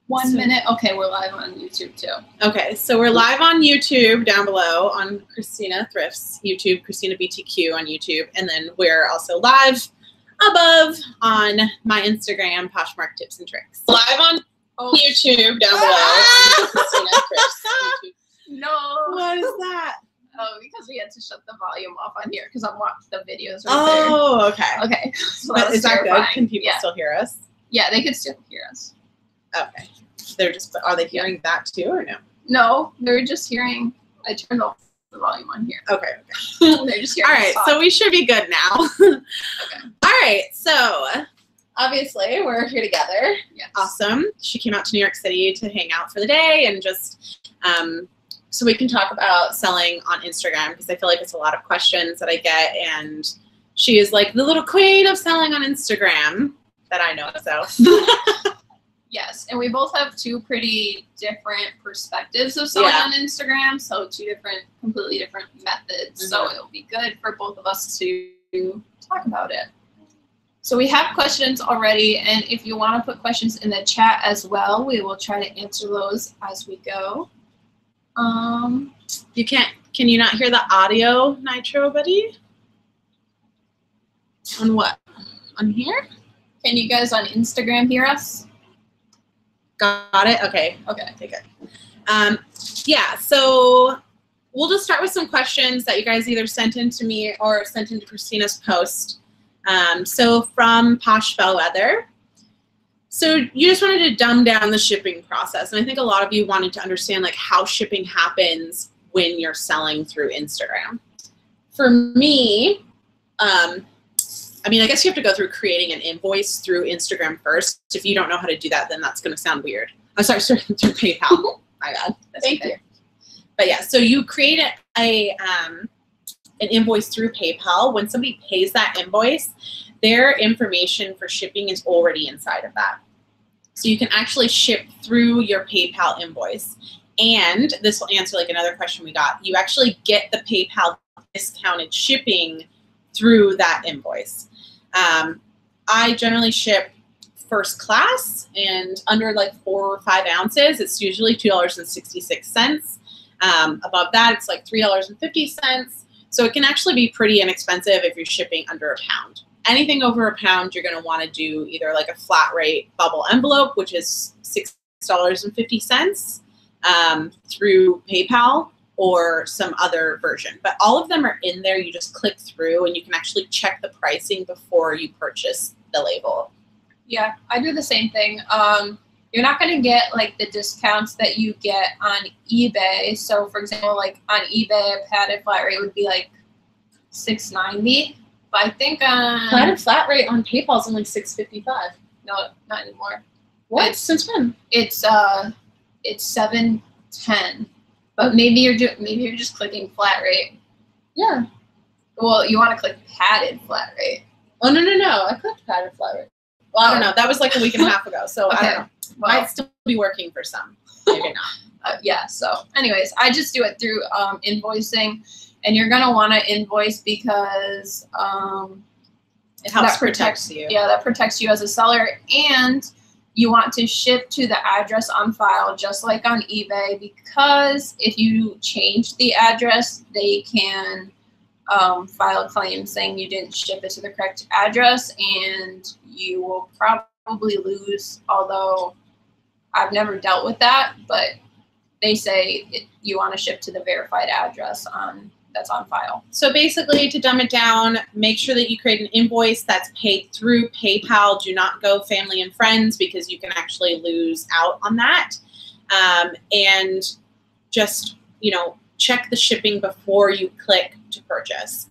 1 minute. Okay, we're live on YouTube too. Okay, so we're live on YouTube down below on Cristina Thrifts YouTube, Cristina BTQ on YouTube, and then we're also live above on my Instagram, Poshmark Tips and Tricks. Live on YouTube down below on Cristina Thrifts YouTube. No. What is that? Oh, because we had to shut the volume off on here because I'm watching the videos right Oh, okay. there. Okay. So But is that good? Can people still hear us? Yeah, they could still hear us. Okay. Are they hearing that too or no? No, they're just hearing. I turned off the volume on here. Okay. They're just hearing. All right, so we should be good now. Okay. All right, so obviously we're here together. Yes. Awesome. She came out to New York City to hang out for the day and just so we can talk about selling on Instagram because I feel like it's a lot of questions that I get, and she is like the little queen of selling on Instagram that I know. So. Yes, and we both have two pretty different perspectives of selling on Instagram, so two completely different methods. Mm-hmm. So it'll be good for both of us to talk about it. So we have questions already, and if you want to put questions in the chat as well, we will try to answer those as we go. Can you not hear the audio, Nitro buddy? On what? On here? Can you guys on Instagram hear us? Got it? Okay. Okay. Good. Yeah, so we'll just start with some questions that you guys either sent in to me or sent into Christina's post. So from Posh Bellwether. So you just wanted to dumb down the shipping process. And I think a lot of you wanted to understand like how shipping happens when you're selling through Instagram. For me, I mean, I guess you have to go through creating an invoice through Instagram first. If you don't know how to do that, then that's going to sound weird. I'm sorry, through PayPal. My bad. Thank you. But yeah, so you create an invoice through PayPal. When somebody pays that invoice, their information for shipping is already inside of that. So you can actually ship through your PayPal invoice. And this will answer like another question we got. You actually get the PayPal discounted shipping through that invoice. I generally ship first class, and under like 4 or 5 ounces, it's usually $2.66. Above that, it's like $3.50. So it can actually be pretty inexpensive if you're shipping under £1. Anything over £1, you're going to want to do either like a flat rate bubble envelope, which is $6.50 through PayPal, or some other version. But all of them are in there. You just click through and you can actually check the pricing before you purchase the label. Yeah, I do the same thing. You're not going to get like the discounts that you get on eBay. So for example, like on eBay, a padded flat rate would be like $6.90. But I think padded flat rate on PayPal is only $6.55. No, not anymore. What? Since when? It's $7.10. But maybe you're just clicking flat rate. Yeah. Well, you want to click padded flat rate. Oh, no. I clicked padded flat rate. Well, I don't know. That was like a week and a half ago, so okay. I don't know. Well, might still be working for some. Maybe not. Yeah, so anyways, I just do it through invoicing. And you're going to want to invoice because it helps protect you. Yeah, that protects you as a seller. And you want to ship to the address on file, just like on eBay, because if you change the address, they can file a claim saying you didn't ship it to the correct address, and you will probably lose, although I've never dealt with that, but they say you want to ship to the verified address that's on file. So basically, to dumb it down, make sure that you create an invoice that's paid through PayPal. Do not go family and friends because you can actually lose out on that. And just, check the shipping before you click to purchase.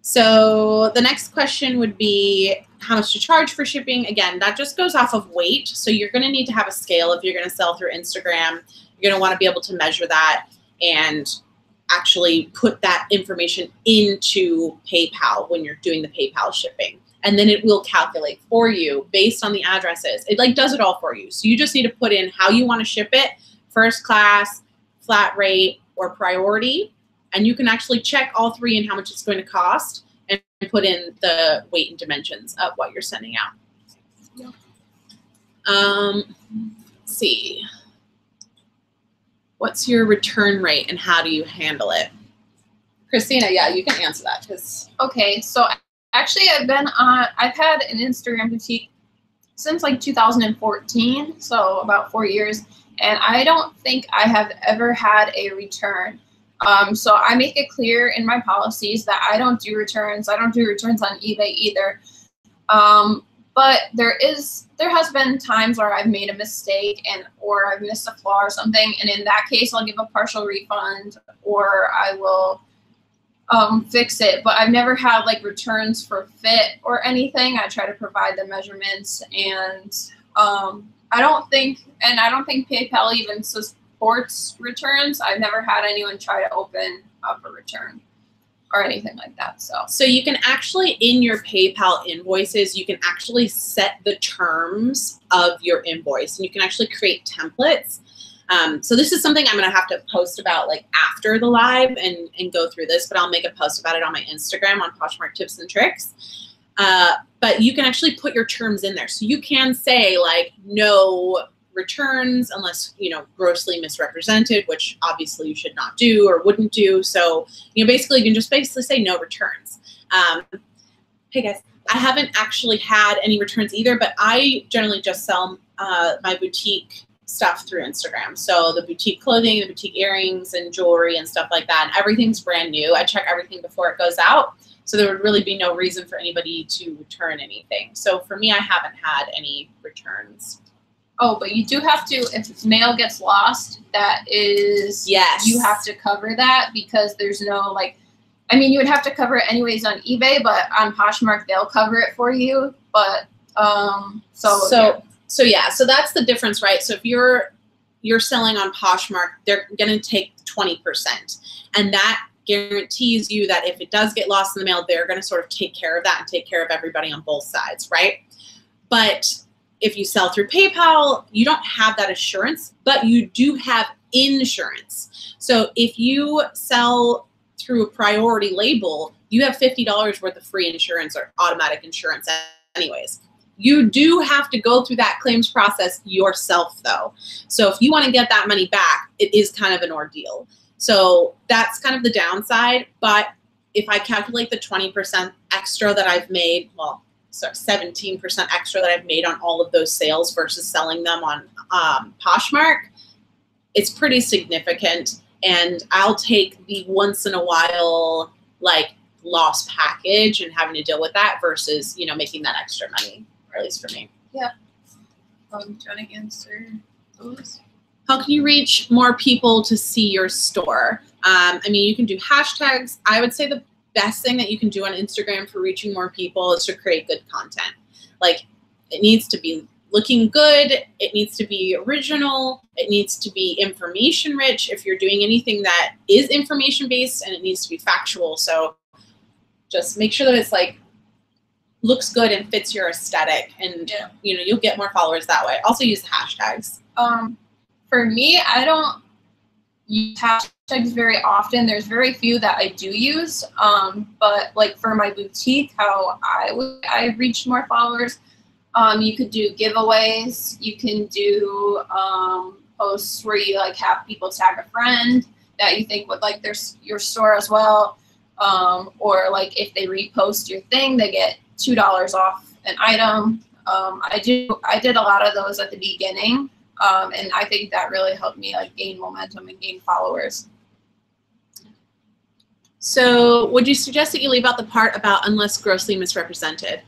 So the next question would be how much to charge for shipping. Again, that just goes off of weight. So you're going to need to have a scale if you're going to sell through Instagram. You're going to want to be able to measure that and actually put that information into PayPal when you're doing the PayPal shipping. And then it will calculate for you based on the addresses. It like does it all for you. So you just need to put in how you want to ship it, first class, flat rate, or priority. And you can actually check all three and how much it's going to cost and put in the weight and dimensions of what you're sending out. see. What's your return rate and how do you handle it? Christina, yeah, you can answer that. Okay, so actually I've had an Instagram boutique since like 2014, so about 4 years, and I don't think I have ever had a return. So I make it clear in my policies that I don't do returns. I don't do returns on eBay either. But there has been times where I've made a mistake or I've missed a flaw or something, and in that case I'll give a partial refund or I will fix it. But I've never had like returns for fit or anything. I try to provide the measurements, and I don't think PayPal even supports returns. I've never had anyone try to open up a return or anything like that. So you can actually, in your PayPal invoices, you can actually set the terms of your invoice, and you can actually create templates. So this is something I'm going to have to post about like after the live and go through this, but I'll make a post about it on my Instagram on Poshmark Tips and Tricks. But you can actually put your terms in there. So you can say like no returns unless, you know, grossly misrepresented, which obviously you should not do or wouldn't do. So, you know, basically you can just basically say no returns. Hey guys, I haven't actually had any returns either, but I generally just sell my boutique stuff through Instagram. So the boutique clothing, the boutique earrings and jewelry and stuff like that, and everything's brand new. I check everything before it goes out. So there would really be no reason for anybody to return anything. So for me, I haven't had any returns. Oh, but you do have to, if mail gets lost, that is, yes, you have to cover that, because there's no like, I mean, you would have to cover it anyways on eBay, but on Poshmark, they'll cover it for you. But, So that's the difference, right? So if you're selling on Poshmark, they're going to take 20%, and that guarantees you that if it does get lost in the mail, they're going to sort of take care of that and take care of everybody on both sides, right? But if you sell through PayPal, you don't have that assurance, but you do have insurance. So if you sell through a priority label, you have $50 worth of free insurance or automatic insurance anyways. You do have to go through that claims process yourself though. So if you want to get that money back, it is kind of an ordeal. So that's kind of the downside. But if I calculate the 20% extra that I've made, well, sorry, 17% extra that I've made on all of those sales versus selling them on Poshmark, it's pretty significant. And I'll take the once in a while, like, loss package and having to deal with that versus, you know, making that extra money, or at least for me. Yeah. Do you want to answer those? How can you reach more people to see your store? I mean, you can do hashtags. I would say the best thing that you can do on Instagram for reaching more people is to create good content. Like, it needs to be looking good. It needs to be original. It needs to be information rich if you're doing anything that is information based, and it needs to be factual. So just make sure that it's like looks good and fits your aesthetic, and you know, you'll get more followers that way. Also use hashtags. For me, I don't use hashtags very often. There's very few that I do use. But like for my boutique, how I reached more followers. You could do giveaways. You can do posts where you like have people tag a friend that you think would like your store as well. Or like if they repost your thing, they get $2 off an item. I did a lot of those at the beginning. And I think that really helped me like gain momentum and gain followers. So would you suggest that you leave out the part about unless grossly misrepresented?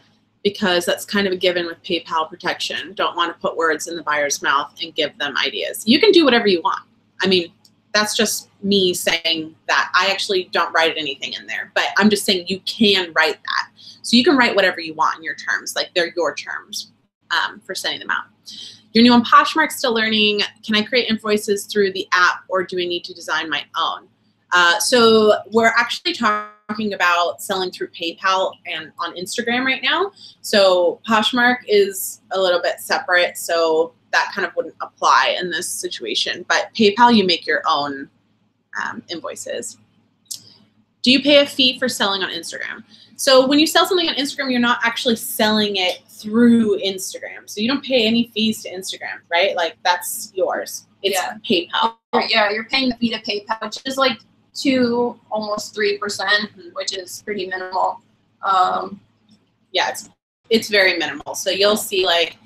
Because that's kind of a given with PayPal protection. Don't want to put words in the buyer's mouth and give them ideas. You can do whatever you want. I mean, that's just me saying that. I actually don't write anything in there, but I'm just saying you can write that. So you can write whatever you want in your terms, like they're your terms for sending them out. You're new on Poshmark, still learning. Can I create invoices through the app, or do I need to design my own? So we're actually talking about selling through PayPal and on Instagram right now. So Poshmark is a little bit separate, so that kind of wouldn't apply in this situation. But PayPal, you make your own invoices. Do you pay a fee for selling on Instagram? So when you sell something on Instagram, you're not actually selling it through Instagram. So you don't pay any fees to Instagram, right? Like that's yours. It's PayPal. Yeah, you're paying the fee to PayPal, which is like 2, almost 3%, which is pretty minimal. Yeah, it's very minimal. So you'll see like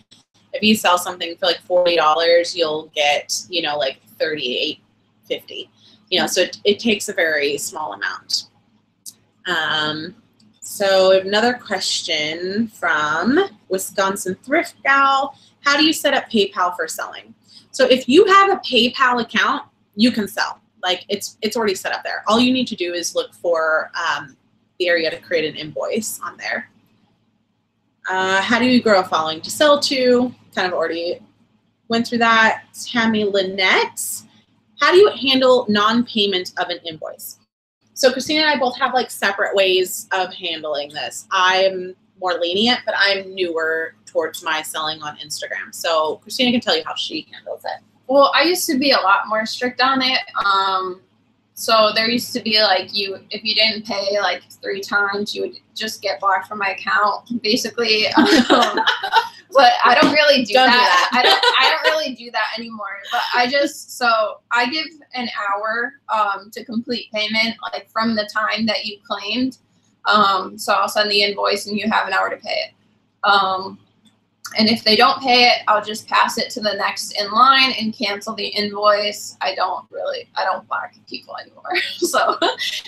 if you sell something for like $40, you'll get, you know, like $38.50. You know, so it takes a very small amount. So another question from Wisconsin Thrift Gal. How do you set up PayPal for selling? So if you have a PayPal account, you can sell. Like it's already set up there. All you need to do is look for the area to create an invoice on there. How do you grow a following to sell to? Kind of already went through that. Tammy Lynette. How do you handle non-payment of an invoice? So Christina and I both have like separate ways of handling this. I'm more lenient, but I'm newer towards my selling on Instagram. So Christina can tell you how she handles it. Well, I used to be a lot more strict on it. So there used to be like if you didn't pay like 3 times, you would just get blocked from my account, basically. But I don't really do that. I don't really do that anymore. But I give an hour to complete payment, like from the time that you claimed. So I'll send the invoice and you have an hour to pay it. And if they don't pay it, I'll just pass it to the next in line and cancel the invoice. I don't block people anymore. So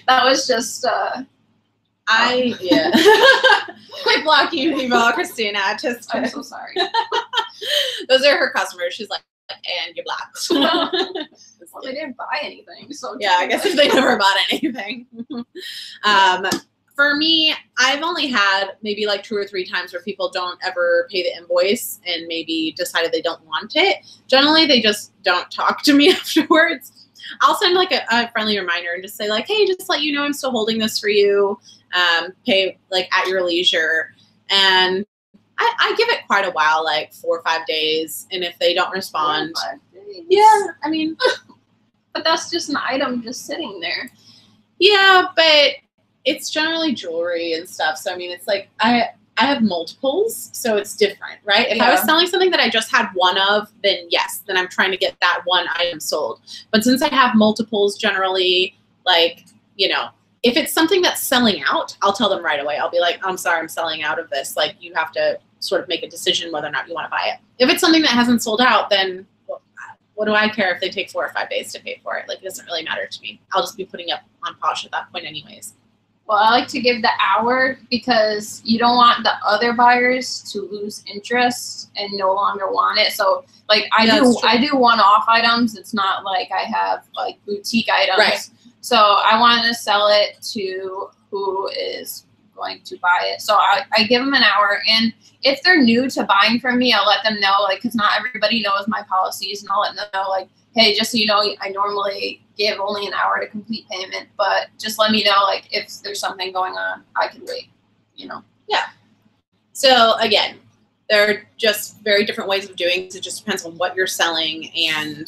that was just I block you people, Christina. I'm so sorry. Those are her customers. She's like, and you're blocked. Well, they didn't buy anything. So yeah, I guess if they never bought anything. For me, I've only had maybe like 2 or 3 times where people don't ever pay the invoice and maybe decided they don't want it. Generally, they just don't talk to me afterwards. I'll send like a friendly reminder and just say like, hey, just let you know I'm still holding this for you. Pay like at your leisure. And I give it quite a while, like 4 or 5 days. And if they don't respond, 4 or 5 days. Yeah, I mean, but that's just an item just sitting there. Yeah, but it's generally jewelry and stuff. So, I mean, it's like I have multiples, so it's different, right? If I was selling something that I just had one of, then yes, then I'm trying to get that one item sold. But since I have multiples, generally, like, you know, if it's something that's selling out, I'll tell them right away. I'll be like, I'm sorry, I'm selling out of this. Like, you have to sort of make a decision whether or not you want to buy it. If it's something that hasn't sold out, then what do I care if they take 4 or 5 days to pay for it? Like, it doesn't really matter to me. I'll just be putting up on Posh at that point anyways. Well, I like to give the hour because you don't want the other buyers to lose interest and no longer want it. So, like, I do one-off items. It's not like I have, like, boutique items. Right. So I want to sell it to who is going to buy it. So I give them an hour. And if they're new to buying from me, I'll let them know, like, because not everybody knows my policies. And I'll let them know, like, hey, just so you know, I normally give only an hour to complete payment, but just let me know, like, if there's something going on, I can wait, you know? Yeah. So, again, there are just very different ways of doing it. It just depends on what you're selling. And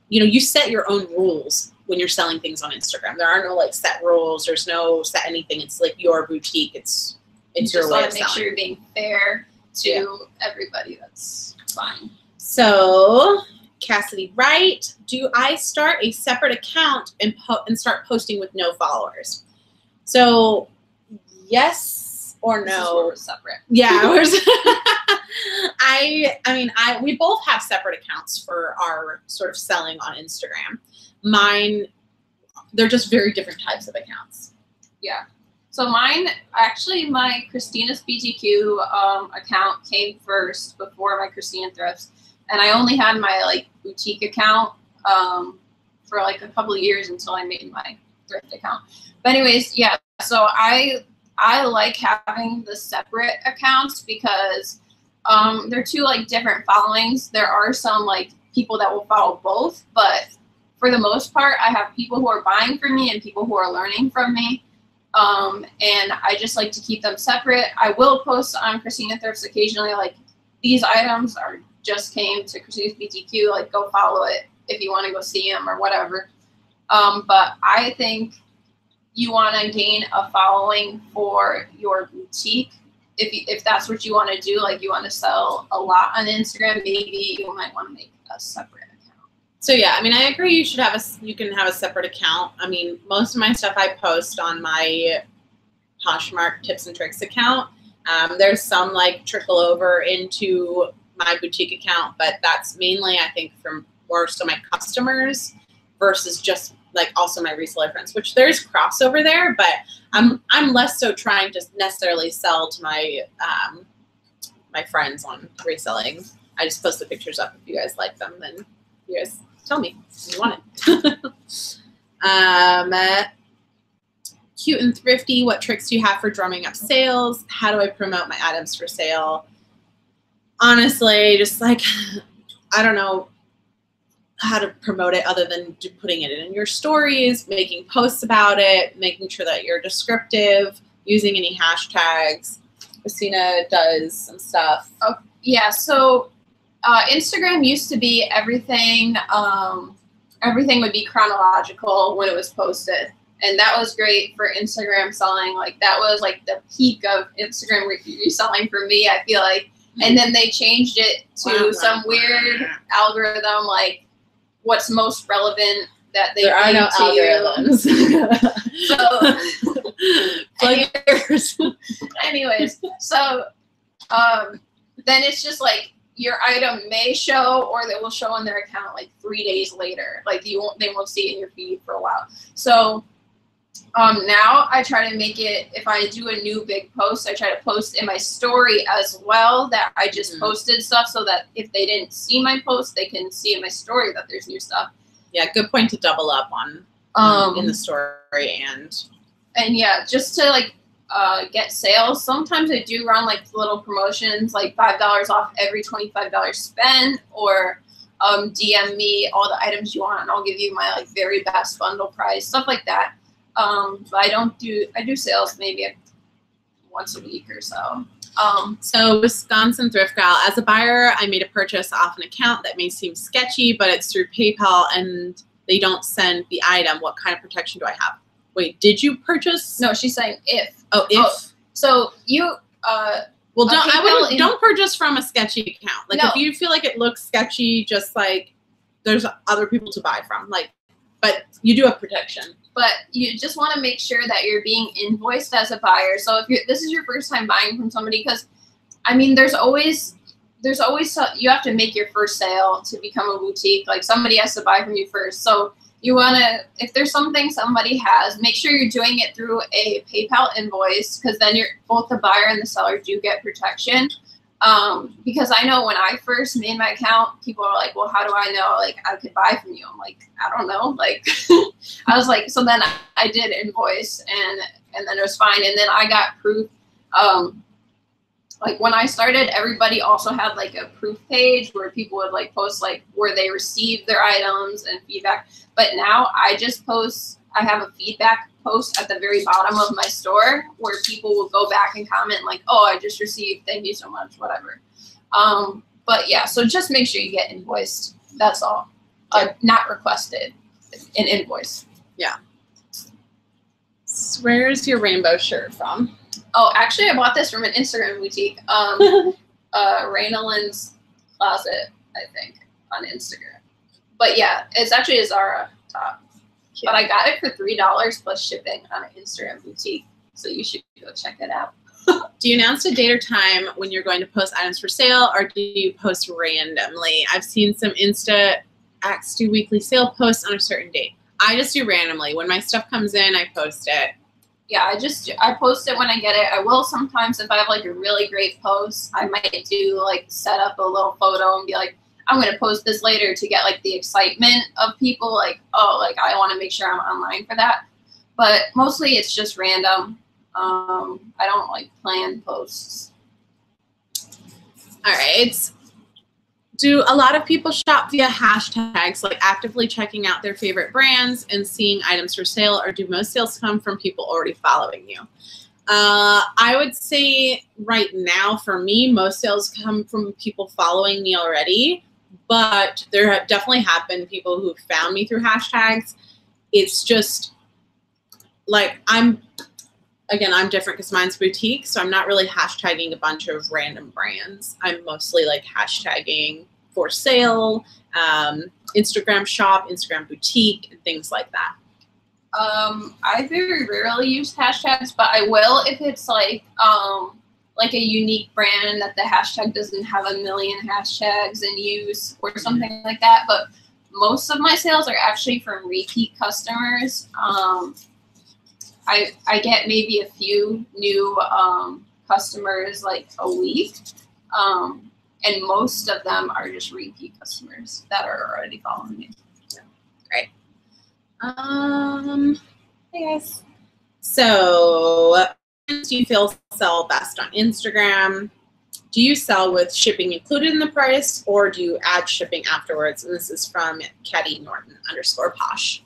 you know, you set your own rules when you're selling things on Instagram. There are no, like, set rules. There's no set anything. It's, like, your boutique. It's your way of selling. Just make sure you're being fair to everybody. That's fine. So, Cassidy Wright, do I start a separate account and start posting with no followers? So, yes or no? We're separate. Yeah, we both have separate accounts for our sort of selling on Instagram. Mine, they're just very different types of accounts. Yeah. So mine, actually, my Christina's BTQ account came first before my Christina Thrifts. And I only had my, like, boutique account for, like, a couple of years until I made my thrift account. But anyways, yeah, so I like having the separate accounts because they're 2, like, different followings. There are some, like, people that will follow both, but for the most part, I have people who are buying from me and people who are learning from me. And I just like to keep them separate. I will post on Christina Thrifts occasionally, like, these items just came to Christina's BTQ, like, go follow it if you want to go see them or whatever. But I think you want to gain a following for your boutique if that's what you want to do, like you want to sell a lot on Instagram, maybe you might want to make a separate account. So yeah, I mean, I agree. You can have a separate account. I mean, most of my stuff I post on my Poshmark tips and tricks account. There's some like trickle over into my boutique account, but that's mainly, I think, from more so my customers versus just like also my reseller friends, which there's crossover there, but I'm less so trying to necessarily sell to my my friends on reselling. I just post the pictures up. If you guys like them, then you guys tell me if you want it. Cute and thrifty, what tricks do you have for drumming up sales? How do I promote my items for sale? Honestly, just like, I don't know how to promote it other than putting it in your stories, making posts about it, making sure that you're descriptive, using any hashtags. Cristina does some stuff. Oh, yeah, so Instagram used to be everything, everything would be chronological when it was posted. And that was great for Instagram selling. Like that was like the peak of Instagram reselling for me, I feel like. And then they changed it to some weird algorithm, like what's most relevant that they bring to algorithms. So, anyways, so then it's just like your item may show, or they will show on their account like 3 days later. Like they won't see it in your feed for a while. So now I try to make it, if I do a new big post, I try to post in my story as well that I just posted stuff, so that if they didn't see my post, they can see in my story that there's new stuff. Yeah, good point to double up on in the story and yeah, just to like get sales. Sometimes I do run like little promotions, like $5 off every $25 spend, or DM me all the items you want and I'll give you my like very best bundle price, stuff like that. But I do sales maybe once a week or so. So Wisconsin Thrift Gal, as a buyer, I made a purchase off an account that may seem sketchy, but it's through PayPal and they don't send the item. What kind of protection do I have? Wait, did you purchase? No, she's saying if. Oh, if. Oh, so you, well, don't purchase from a sketchy account. Like if you feel like it looks sketchy, just like there's other people to buy from, like, but you do have protection. But you just want to make sure that you're being invoiced as a buyer. So if this is your first time buying from somebody, because I mean, there's always you have to make your first sale to become a boutique. Like somebody has to buy from you first. So you want to, if there's something somebody has, make sure you're doing it through a PayPal invoice, because then both the buyer and the seller do get protection. Because I know when I first made my account, people are like, well, how do I know, like, I could buy from you? I'm like, I don't know. Like, I was like, so then I did invoice and then it was fine. And then I got proof. Like when I started, everybody also had like a proof page where people would like post like where they received their items and feedback. But now I just post, I have a feedback post at the very bottom of my store where people will go back and comment like, oh, I just received, thank you so much, whatever. But yeah, so just make sure you get invoiced. That's all. Not requested, an invoice. Yeah. So where's your rainbow shirt from? Oh, actually, I bought this from an Instagram boutique. Rainalin's Closet, I think, on Instagram. But yeah, it's actually a Zara top. Cute. But I got it for $3 plus shipping on an Instagram boutique. So you should go check it out. Do you announce a date or time when you're going to post items for sale, or do you post randomly? I've seen some Insta acts do weekly sale posts on a certain date. I just do randomly. When my stuff comes in, I post it. Yeah, I post it when I get it. I will sometimes, if I have like a really great post, I might do like set up a little photo and be like, I'm going to post this later to get like the excitement of people, like, oh, like I want to make sure I'm online for that. But mostly it's just random. I don't like plan posts. All right. Do a lot of people shop via hashtags, like actively checking out their favorite brands and seeing items for sale, or do most sales come from people already following you? I would say right now for me, most sales come from people following me already, but there have definitely have been people who found me through hashtags. It's just like again, I'm different because mine's boutique, so I'm not really hashtagging a bunch of random brands. I'm mostly like hashtagging for sale, Instagram shop, Instagram boutique, and things like that. I very rarely use hashtags, but I will if it's like a unique brand that the hashtag doesn't have a million hashtags in use or something like that. But most of my sales are actually from repeat customers. I get maybe a few new customers like a week, and most of them are just repeat customers that are already following me. Yeah. Great. Hey guys. So, do you feel sell best on Instagram? Do you sell with shipping included in the price, or do you add shipping afterwards? And this is from Ketty Norton _Posh.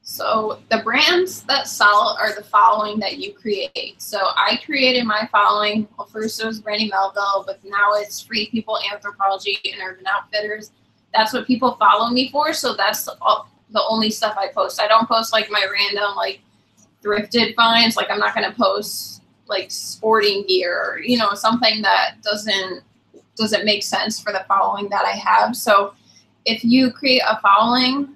So the brands that sell are the following that you create. So I created my following. Well, first it was Brandy Melville, but now it's Free People, Anthropology, and Urban Outfitters. That's what people follow me for. So that's the only stuff I post. I don't post like my random like thrifted finds. Like I'm not going to post like sporting gear or, you know, something that doesn't make sense for the following that I have. So if you create a following,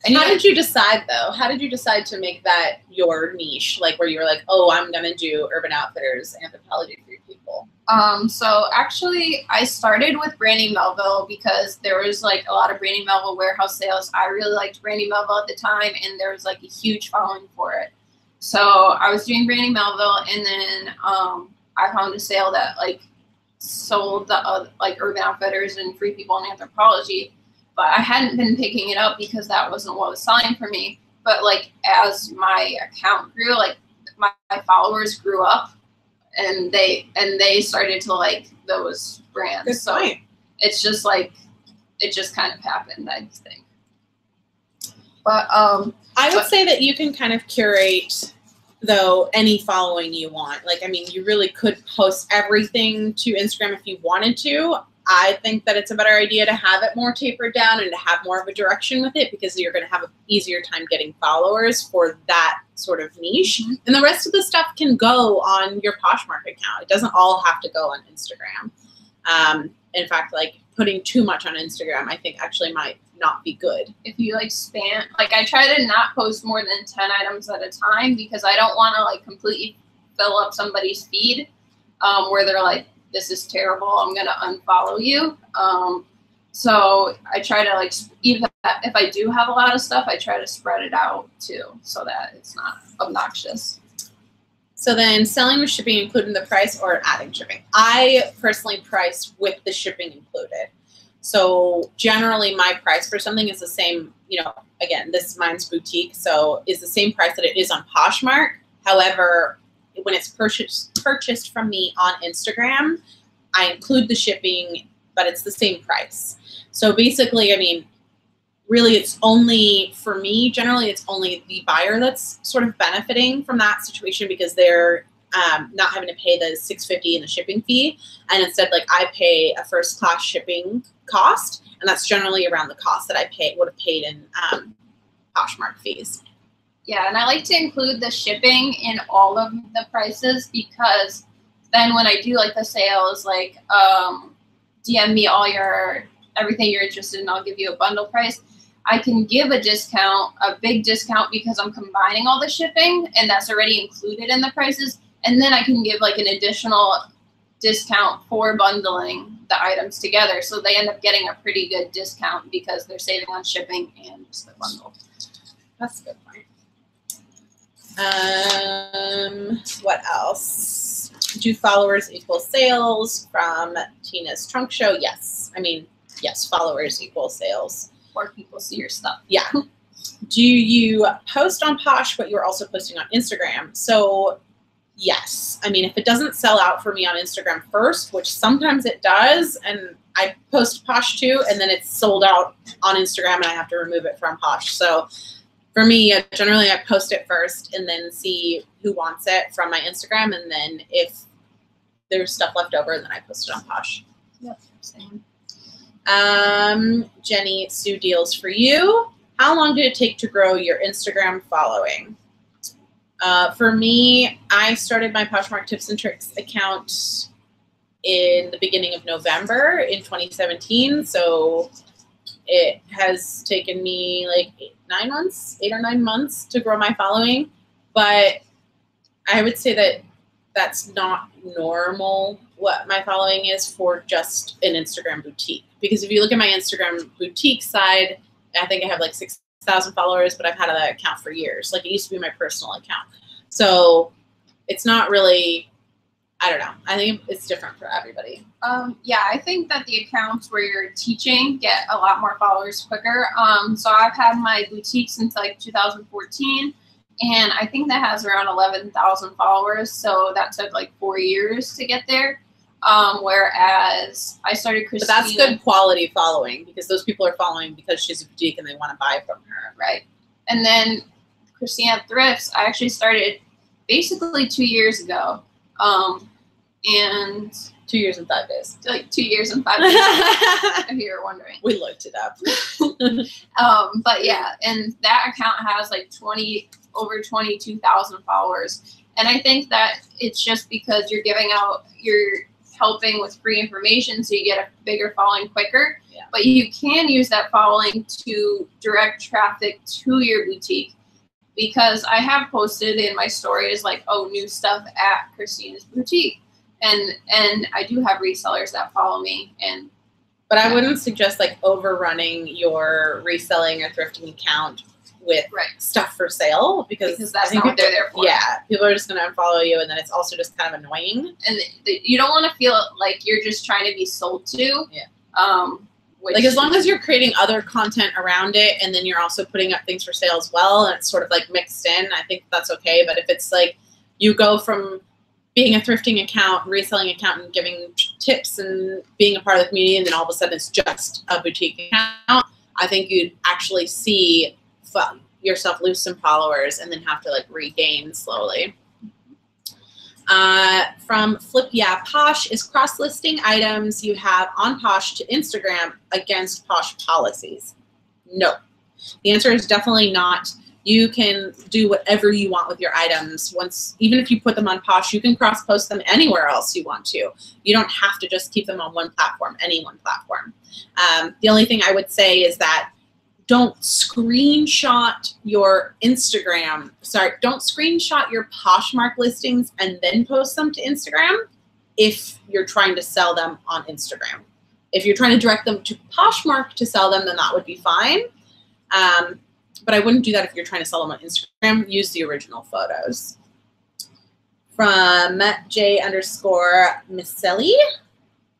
and how did you decide, though? How did you decide to make that your niche? Like, where you were like, oh, I'm going to do Urban Outfitters, Anthropology, Free People? So actually, I started with Brandy Melville because there was like a lot of Brandy Melville warehouse sales. I really liked Brandy Melville at the time, and there was like a huge following for it. So I was doing Brandy Melville, and then I found a sale that like sold the like Urban Outfitters and Free People and Anthropology. But I hadn't been picking it up because that wasn't what was selling for me. But like as my account grew, like my followers grew up, and they started to like those brands. Good so point. It's just like it just kind of happened, I think. But I would say that you can kind of curate though any following you want. Like, I mean, you really could post everything to Instagram if you wanted to. I think that it's a better idea to have it more tapered down and to have more of a direction with it, because you're going to have an easier time getting followers for that sort of niche. Mm-hmm. And the rest of the stuff can go on your Poshmark account. It doesn't all have to go on Instagram. In fact, like putting too much on Instagram, I think actually might not be good. If you like spam, like I try to not post more than 10 items at a time, because I don't want to like completely fill up somebody's feed where they're like, this is terrible, I'm going to unfollow you. So I try to like, even if I do have a lot of stuff, I try to spread it out too, so that it's not obnoxious. So then selling with shipping included in the price or adding shipping? I personally price with the shipping included. So generally my price for something is the same, you know, again, mine's boutique, so is the same price that it is on Poshmark. However, when it's purchased from me on Instagram, I include the shipping, but it's the same price. So basically, I mean, really it's only, for me, generally it's only the buyer that's sort of benefiting from that situation, because they're not having to pay the $6.50 in the shipping fee. And instead, like I pay a first class shipping cost, and that's generally around the cost that I would have paid in Poshmark fees. Yeah, and I like to include the shipping in all of the prices, because then when I do like the sales, like DM me everything you're interested in, I'll give you a bundle price. I can give a discount, a big discount, because I'm combining all the shipping and that's already included in the prices. And then I can give like an additional discount for bundling the items together. So they end up getting a pretty good discount because they're saving on shipping and just the bundle. That's a good point. What else? Do followers equal sales? From Tina's Trunk Show. Yes. I mean, yes, followers equal sales. Or people see your stuff. Yeah. Do you post on Posh, but you're also posting on Instagram? So yes. I mean, if it doesn't sell out for me on Instagram first, which sometimes it does, and I post Posh too, and then it's sold out on Instagram and I have to remove it from Posh. So for me, generally I post it first and then see who wants it from my Instagram, and then if there's stuff left over, then I post it on Posh. Yep, same. Jenny Sue Deals for you. How long did it take to grow your Instagram following? For me, I started my Poshmark Tips and Tricks account in the beginning of November in 2017. So it has taken me like 8 or 9 months to grow my following. But I would say that that's not normal what my following is for just an Instagram boutique. Because if you look at my Instagram boutique side, I think I have like 6,000 followers, but I've had that account for years. Like it used to be my personal account. So it's not really, I don't know. I think it's different for everybody. Yeah, I think that the accounts where you're teaching get a lot more followers quicker. So I've had my boutique since like 2014, and I think that has around 11,000 followers. So that took like 4 years to get there. Whereas I started Cristina. But that's good quality following, because those people are following because she's a boutique and they want to buy from her. Right. And then Cristina Thrifts, I actually started basically 2 years ago. And 2 years and 5 days. Like 2 years and 5 days, if you were wondering. We looked it up. But yeah, and that account has like over 22,000 followers. And I think that it's just because you're helping with free information, so you get a bigger following quicker. Yeah. But you can use that following to direct traffic to your boutique, because I have posted in my stories like, oh, new stuff at Cristina's boutique, and I do have resellers that follow me. But I wouldn't suggest like overrunning your reselling or thrifting account with stuff for sale, because that's not what they're there for. Yeah, people are just going to unfollow you, and then it's also just kind of annoying. And you don't want to feel like you're just trying to be sold to. Yeah. Like as long as you're creating other content around it, and then you're also putting up things for sale as well, and it's sort of like mixed in, I think that's okay. But if it's like you go from being a thrifting account, reselling account, and giving tips and being a part of the community, and then all of a sudden it's just a boutique account, I think you'd actually see yourself lose some followers and then have to like regain slowly. From Flip Yeah Posh, is cross-listing items you have on Posh to Instagram against Posh policies? No. The answer is definitely not. You can do whatever you want with your items. Even if you put them on Posh, you can cross-post them anywhere else you want to. You don't have to just keep them on one platform, any one platform. The only thing I would say is that don't screenshot your don't screenshot your Poshmark listings and then post them to Instagram if you're trying to sell them on Instagram. If you're trying to direct them to Poshmark to sell them, then that would be fine. But I wouldn't do that if you're trying to sell them on Instagram. Use the original photos. From J_Misselli.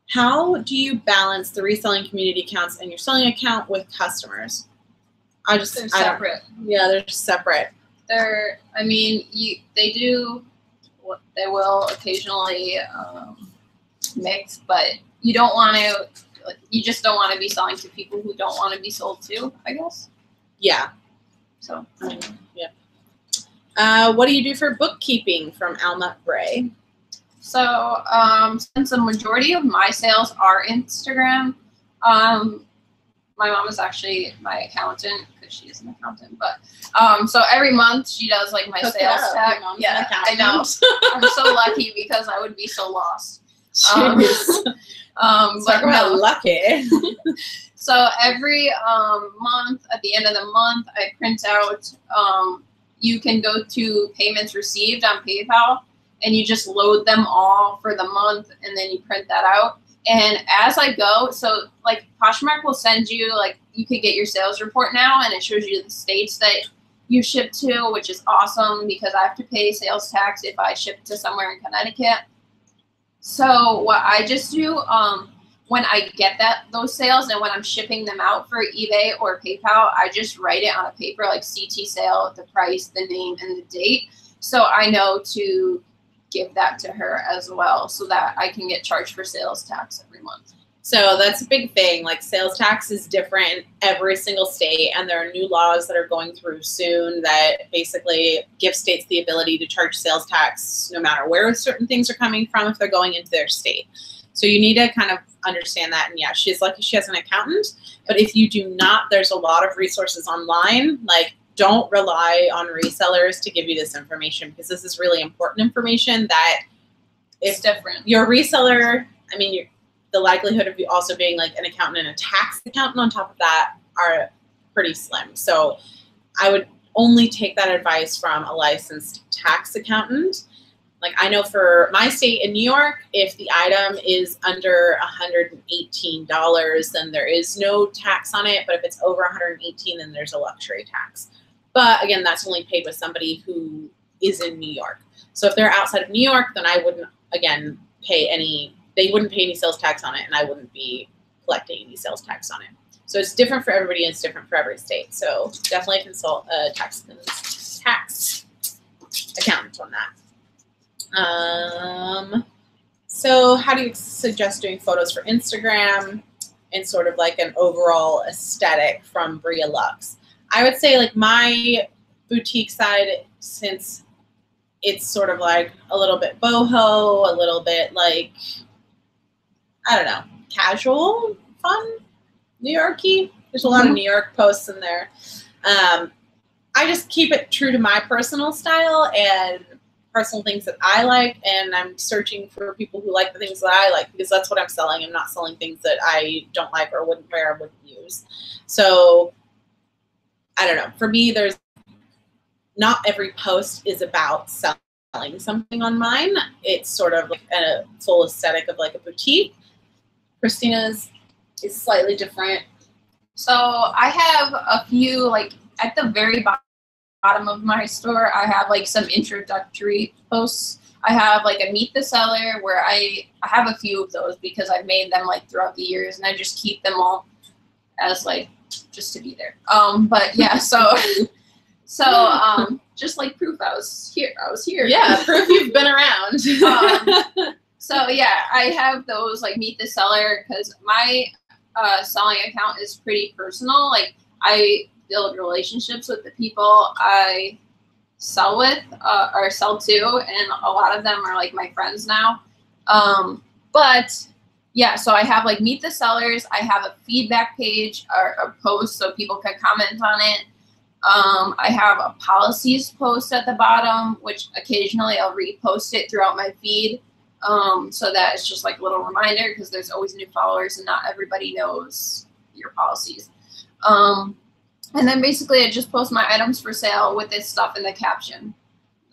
How do you balance the reselling community accounts and your selling account with customers? They're separate. Yeah, they're separate. They will occasionally mix, but you don't want to. You just don't want to be selling to people who don't want to be sold to, I guess. Yeah. So. Yeah. What do you do for bookkeeping? From Alma Bray. So since the majority of my sales are Instagram, my mom is actually my accountant, because she is an accountant. But so every month she does like my sales tax. Yeah, I know. I'm so lucky, because I would be so lost. Talk about lucky. So every month, at the end of the month, I print out. You can go to payments received on PayPal, and you just load them all for the month, and then you print that out. And as I go, so like Poshmark will send you, like, you can get your sales report now, and it shows you the states that you ship to, which is awesome, because I have to pay sales tax if I ship to somewhere in Connecticut. So what I just do, when I get those sales and when I'm shipping them out for eBay or PayPal, I just write it on a paper, like CT sale, the price, the name, and the date. So I know to give that to her as well, so that I can get charged for sales tax every month. So that's a big thing. Like, sales tax is different in every single state, and there are new laws that are going through soon that basically give states the ability to charge sales tax no matter where certain things are coming from if they're going into their state. So you need to kind of understand that. And yeah, she's lucky she has an accountant, but if you do not, there's a lot of resources online. Like, don't rely on resellers to give you this information, because this is really important information that It's different. Your reseller, I mean, the likelihood of you also being like an accountant and a tax accountant on top of that are pretty slim. So I would only take that advice from a licensed tax accountant. Like, I know for my state in New York, if the item is under $118, then there is no tax on it. But if it's over $118, then there's a luxury tax. But again, that's only paid with somebody who is in New York. So if they're outside of New York, then I wouldn't, again, they wouldn't pay any sales tax on it, and I wouldn't be collecting any sales tax on it. So it's different for everybody, and it's different for every state. So definitely consult a tax accountant on that. So how do you suggest doing photos for Instagram and sort of like an overall aesthetic from Bria Luxe? I would say like my boutique side, since it's sort of like a little bit boho, a little bit like, I don't know, casual, fun, New York-y. There's a lot of New York posts in there. I just keep it true to my personal style and personal things that I like, and I'm searching for people who like the things that I like, because that's what I'm selling. I'm not selling things that I don't like or wouldn't wear or wouldn't use. So I don't know. For me, there's not every post is about selling something on mine. It's sort of like a full aesthetic of like a boutique. Christina's is slightly different. So I have a few, like at the very bottom of my store, I have like some introductory posts. I have like a meet the seller where I have a few of those because I've made them like throughout the years, and I just keep them all as like just to be there. But yeah, so just like proof I was here. Yeah, proof you've been around. So yeah, I have those like meet the seller because my selling account is pretty personal. Like I build relationships with the people I sell with or sell to, and a lot of them are like my friends now. But yeah, so I have like meet the sellers. I have a feedback page or a post so people can comment on it. I have a policies post at the bottom, which occasionally I'll repost it throughout my feed. So that it's just like a little reminder, because there's always new followers and not everybody knows your policies. And then basically I just post my items for sale with this stuff in the caption.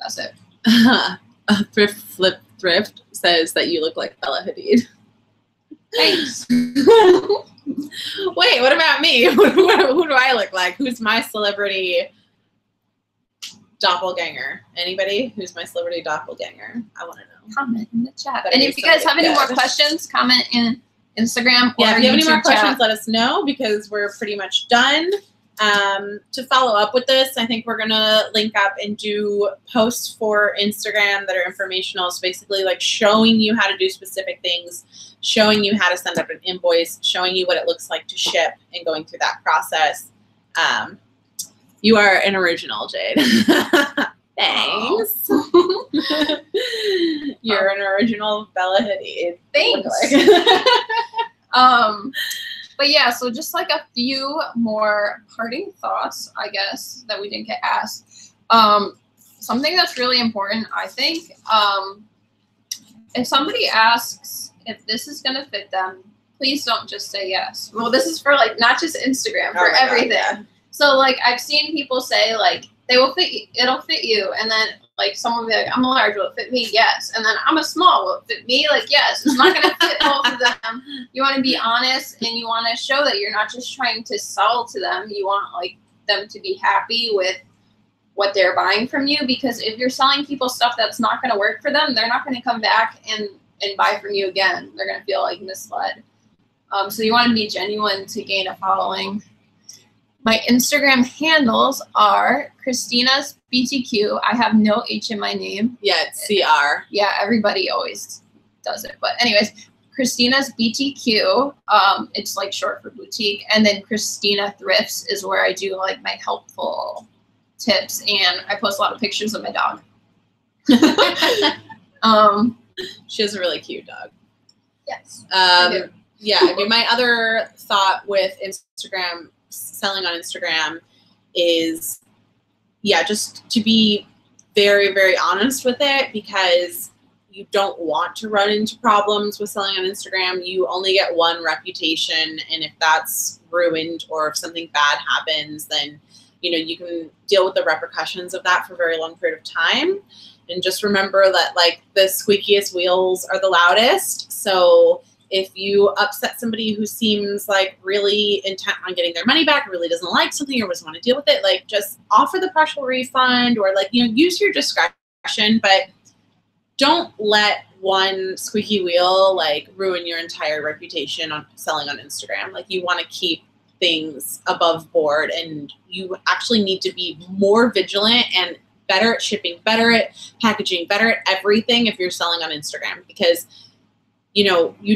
That's it. Thrift says that you look like Bella Hadid. Thanks. Wait, what about me? Who do I look like? Who's my celebrity doppelganger? Anybody? Who's my celebrity doppelganger? I want to know. Comment in the chat. And if you guys have any more questions, comment in Instagram or if you have any more questions, chat. let us know, because we're pretty much done. To follow up with this, I think we're going to link up and do posts for Instagram that are informational. So basically like showing you how to do specific things, showing you how to send up an invoice, showing you what it looks like to ship, and going through that process. You are an original, Jade. Thanks. You're an original Bella Hadid. Thanks. But yeah, so just like a few more parting thoughts, I guess, that we didn't get asked. Something that's really important, I think, if somebody asks if this is going to fit them, please don't just say yes. Well, this is for like not just Instagram, for everything. God, yeah. So like I've seen people say like they will fit you, it'll fit you, and then like someone will be like, I'm a large, will it fit me? Yes. And then I'm a small, will it fit me? Like, yes. It's not going to fit both of them. You want to be honest, and you want to show that you're not just trying to sell to them. You want like them to be happy with what they're buying from you, because if you're selling people stuff that's not going to work for them, they're not going to come back and buy from you again. They're going to feel like misled. So you want to be genuine to gain a following. My Instagram handles are Christina's BTQ. I have no H in my name. Yeah, it's CR. Yeah, everybody always does it. But anyways, Christina's BTQ. It's like short for boutique. And then Cristina Thrifts is where I do like my helpful tips, and I post a lot of pictures of my dog. She has a really cute dog. Yes. Yeah, I mean, my other thought with Instagram, selling on Instagram, is yeah, just to be very, very honest with it, because you don't want to run into problems with selling on Instagram. You only get one reputation, and if that's ruined or if something bad happens, then you can deal with the repercussions of that for a very long period of time. And just remember that like the squeakiest wheels are the loudest. So if you upset somebody who seems like really intent on getting their money back, really doesn't like something or doesn't want to deal with it, like just offer the partial refund, or like, use your discretion, but don't let one squeaky wheel like ruin your entire reputation on selling on Instagram. Like, you want to keep things above board, and you actually need to be more vigilant and better at shipping, better at packaging, better at everything if you're selling on Instagram, because you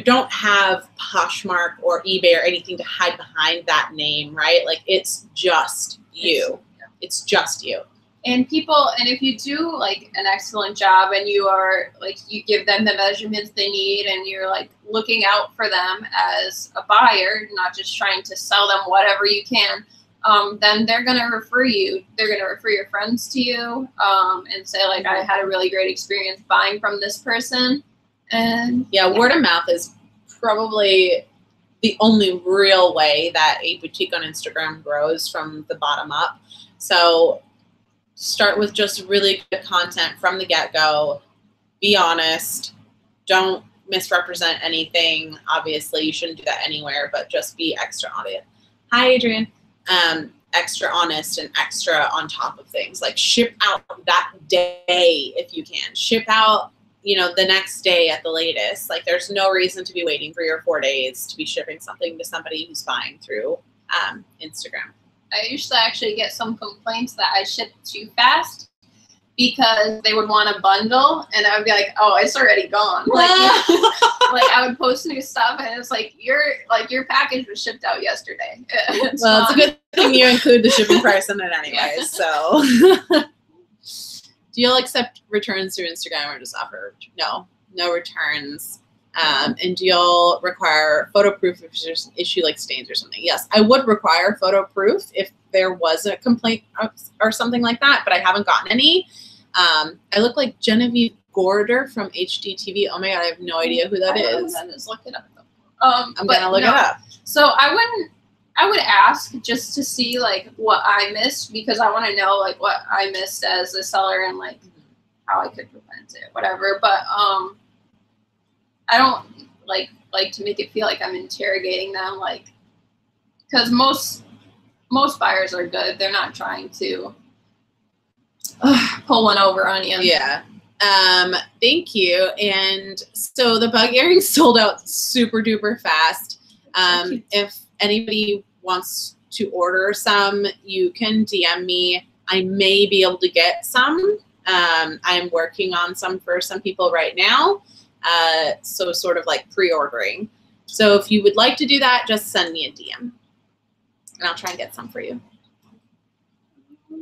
don't have Poshmark or eBay or anything to hide behind that name, right? Like, it's just you. It's just you. And if you do like an excellent job, and you are like, you give them the measurements they need, and you're like looking out for them as a buyer, not just trying to sell them whatever you can, then they're going to refer you. They're going to refer your friends to you, and say like, I had a really great experience buying from this person. And yeah, word of mouth is probably the only real way that a boutique on Instagram grows from the bottom up. So start with just really good content from the get-go. Be honest. Don't misrepresent anything. Obviously, you shouldn't do that anywhere, but just be extra honest. Hi, Adrian. Extra honest and extra on top of things. Like, ship out that day if you can. Ship out, the next day at the latest. Like, there's no reason to be waiting 3 or 4 days to be shipping something to somebody who's buying through Instagram. I used to actually get some complaints that I shipped too fast, because they would want a bundle, and I would be like, oh, it's already gone. Like, like I would post new stuff, and it's like, your package was shipped out yesterday. It's Just look it up. I'm gonna look it up. So I would ask just to see like what I missed, because I want to know like what I missed as a seller, and like how I could prevent it, whatever. But I don't like to make it feel like I'm interrogating them, like, because most buyers are good. They're not trying to pull one over on you. Yeah. Thank you. And so the bug earrings sold out super duper fast. If anybody wants to order some, you can DM me. I may be able to get some. I'm working on some for some people right now. So sort of like pre-ordering. So if you would like to do that, just send me a DM, and I'll try and get some for you.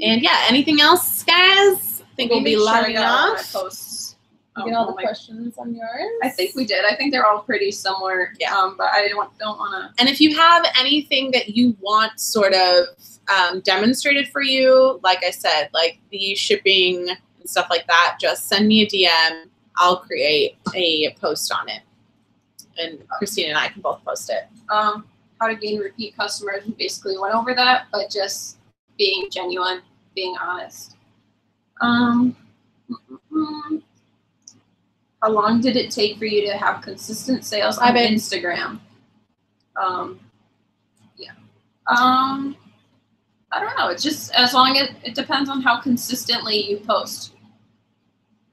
And yeah, anything else, guys? I think we'll be lining off. You get all the questions on yours? I think we did. I think they're all pretty similar. Yeah. But I don't want to. And if you have anything that you want sort of demonstrated for you, like I said, like the shipping and stuff like that, just send me a DM. I'll create a post on it, and Cristina and I can both post it. How to gain repeat customers. We basically went over that, but just being genuine, being honest. How long did it take for you to have consistent sales on Instagram? Yeah. I don't know. It's just as long as it depends on how consistently you post.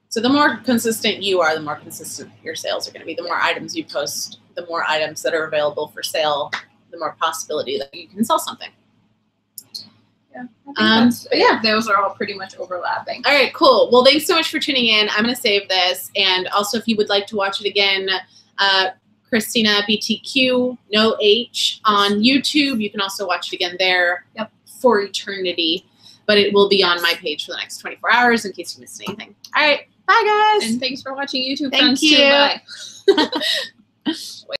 So the more consistent you are, the more consistent your sales are going to be. The more items you post, the more items that are available for sale, the more possibility that you can sell something. Yeah. Yeah, those are all pretty much overlapping. All right, cool. Well, thanks so much for tuning in. I'm going to save this. And also, if you would like to watch it again, Cristina BTQ, no H, on YouTube. You can also watch it again there for eternity. But it will be on my page for the next 24 hours in case you missed anything. All right. Bye, guys. And thanks for watching YouTube. Thank you. Bye. Wait.